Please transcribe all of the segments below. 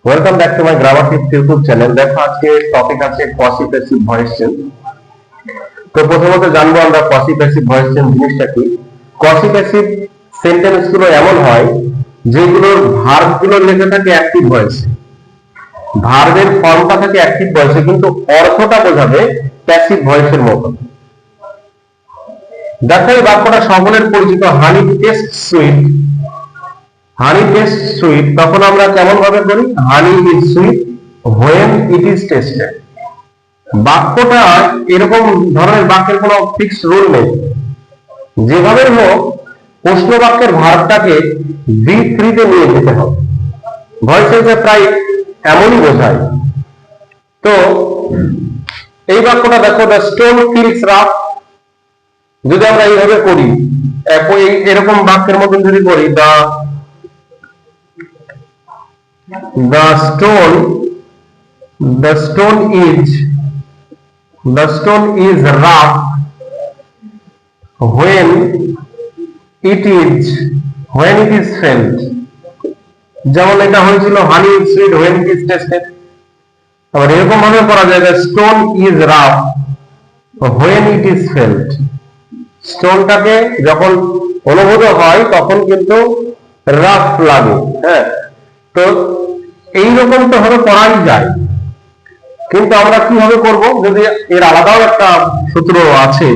Welcome back to my grammar tips YouTube channel. দেখো আজকে topic আছে পসিভ প্যাসিভ ভয়েস চেঞ্জ। তো প্রথমত জানবো আমরা পসিভ প্যাসিভ ভয়েস চেঞ্জ জিনিসটা কি। পসিভ প্যাসিভ সেন্টেন্স গুলো এমন হয় যেগুলোর ভার্ব গুলো লেখা থাকে অ্যাক্টিভ ভয়েসে, ভার্বের ফর্মটা থাকে অ্যাক্টিভ ভয়েসে, কিন্তু অর্থটা বোঝাবে প্যাসিভ ভয়েসের মতো। দেখো এই বাক্যটা সকলের পরিচিত, honey taste sweet. Honey taste sweet, তখন আমরা কেমন ভাবে করি? হানি is sweet when it is tested. বাক্যটা এরকম ধরনের বাক্যের কোনো ফিক্সড রুল নেই, যেভাবে হোক প্রশ্ন বাক্যের ভার্বটাকে V3 তে নিয়ে যেতে হবে। ভয়েসে প্রায় এমনই বোঝায়। তো এই বাক্যটা দেখো, দ্য স্টোন ফিলস রাফ। যদি আমরা এইভাবে করি, এরকম বাক্যের মতন যদি করি, the stone is rough when it is felt। যেমন এটা হয়েছিল হানি is sweet when it is tasted। আবার এরকম ভাবে করা যায়, the stone is rough when it is felt। স্টোনটাকে যখন অনুভূত হয় তখন কিন্তু রাফ লাগে। হ্যাঁ, তো এইরকম তো ভাবে করাই যায়, কিন্তু আমরা কিভাবে করব? যদি এর আলাদাও একটা সূত্র আছে।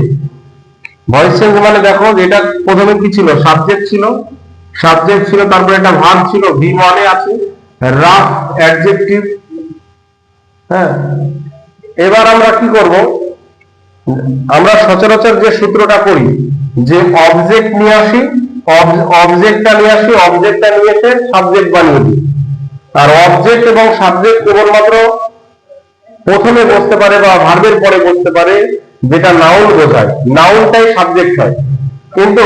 ভয়েস চেঞ্জ মানে দেখো, এটা প্রথমে কি ছিল? সাবজেক্ট ছিল, তারপরে একটা ভার্ব ছিল, V1 এ আছে, রাফ অ্যাডজেক্টিভ। হ্যাঁ, এবার আমরা কি করব? আমরা সচরাচর যে সূত্রটা করি, যে অবজেক্ট নিয়ে আসি, অবজেক্টটা নিয়ে এসে সাবজেক্ট বানিয়ে দিই। আর অবজেক্ট এবং সাবজেক্ট কেবলমাত্র প্রথমে বসতে পারে বা ভার্বের পরে বসতে পারে, যেটা নাউন বোঝায়। নাউনটাই সাবজেক্ট হয়। কিন্তু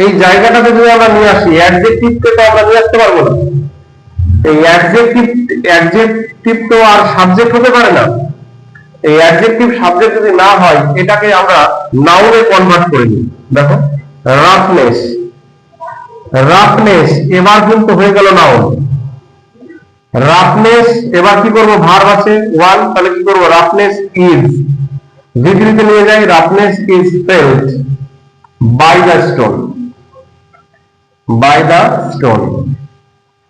এই জায়গাটাতে যদি আমরা নিয়ে আসি, অ্যাডজেক্টিভকে তো আমরা নিয়ে আসতে পারবো না। এই অ্যাডজেক্টিভ তো আর সাবজেক্ট হতে পারে না। এই অ্যাডজেক্টিভ সাবজেক্ট যদি না হয়, এটাকে আমরা নাউনে কনভার্ট করে নিই। দেখো, রাফনেস এবার কিন্তু হয়ে গেল নাউন। রাফনেস এবার কি করব? ভার্ব আছে 1, তাহলে কি করব? রাফনেস ইজ, বিপরীতে নিয়ে যাই, roughness is felt by the stone.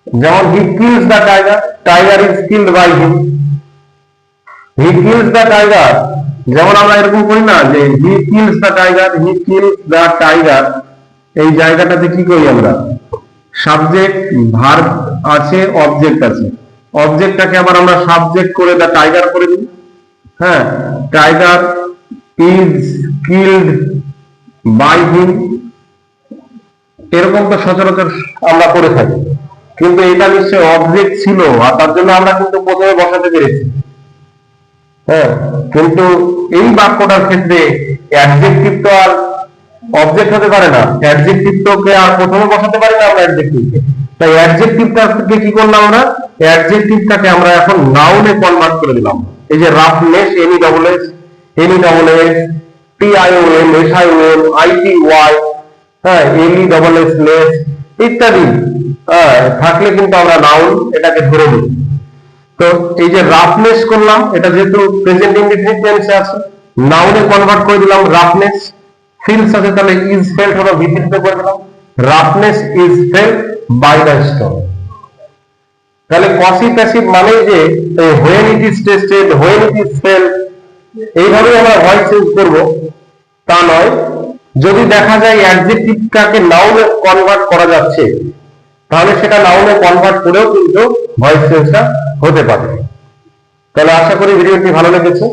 যেমন he kills the tiger is killed by him. He kills the tiger, যেমন আমরা এরকম করি না যে হি কিলস দ্য টাইগার, এই জায়গাটাতে কি করি আমরা? সাবজেক্ট, ভার্ব আছে, অবজেক্ট আছে। অবজেক্টটাকে আবার আমরা সাবজেক্ট করে দা টাইগার করে দিই। হ্যাঁ, tiger is killed by him. এরকম তো সচরাচর আমরা করে থাকি, কিন্তু এটা নিশ্চয়ই অবজেক্ট ছিল, আর তার জন্য আমরা কিন্তু প্রথমে বসাতে পেরেছি। হ্যাঁ, কিন্তু এই বাক্যটার ক্ষেত্রে অ্যাডজেক্টিভ তো আর অবজেক্ট হতে পারে না। অ্যাডজেক্টিভটাকে আর প্রথমে বসাতে পারি না আমরা অ্যাডজেক্টিভকে। তাই অ্যাডজেক্টিভটাকে কি করলাম আমরা? অ্যাডজেক্টিভটাকে আমরা এখন নাউনে কনভার্ট করে দিলাম। এই যে roughness, NESS, TION, SION, ITY, হ্যাঁ, LESS নেস ইত্যাদি থাকলে কিন্তু আমরা নাউন এটাকে ধরে নিই। তো এই যে রাফনেস করলাম, এটা যেহেতু প্রেজেন্ট ইনডিফিনিট টেন্সে আছে, নাউনে কনভার্ট করে দিলাম রাফনেস। ফিলস আছে, তাহলে ইজ ফেল্ট হলো বিপরীতে করে দিলাম, roughness is felt by the stone. তাহলে পসিভ প্যাসিভ মানে যে when it is tested, when it is felt, এইভাবে আমরা ভয়েস চেঞ্জ করব তা নয়। যদি দেখা যায় অ্যাডজেক্টিভটাকে নাউনে কনভার্ট করা যাচ্ছে, তাহলে সেটা নাউনে কনভার্ট করেও কিন্তু ভয়েস চেঞ্জটা হতে পারে। তাহলে আশা করি ভিডিওটি ভালো লেগেছে।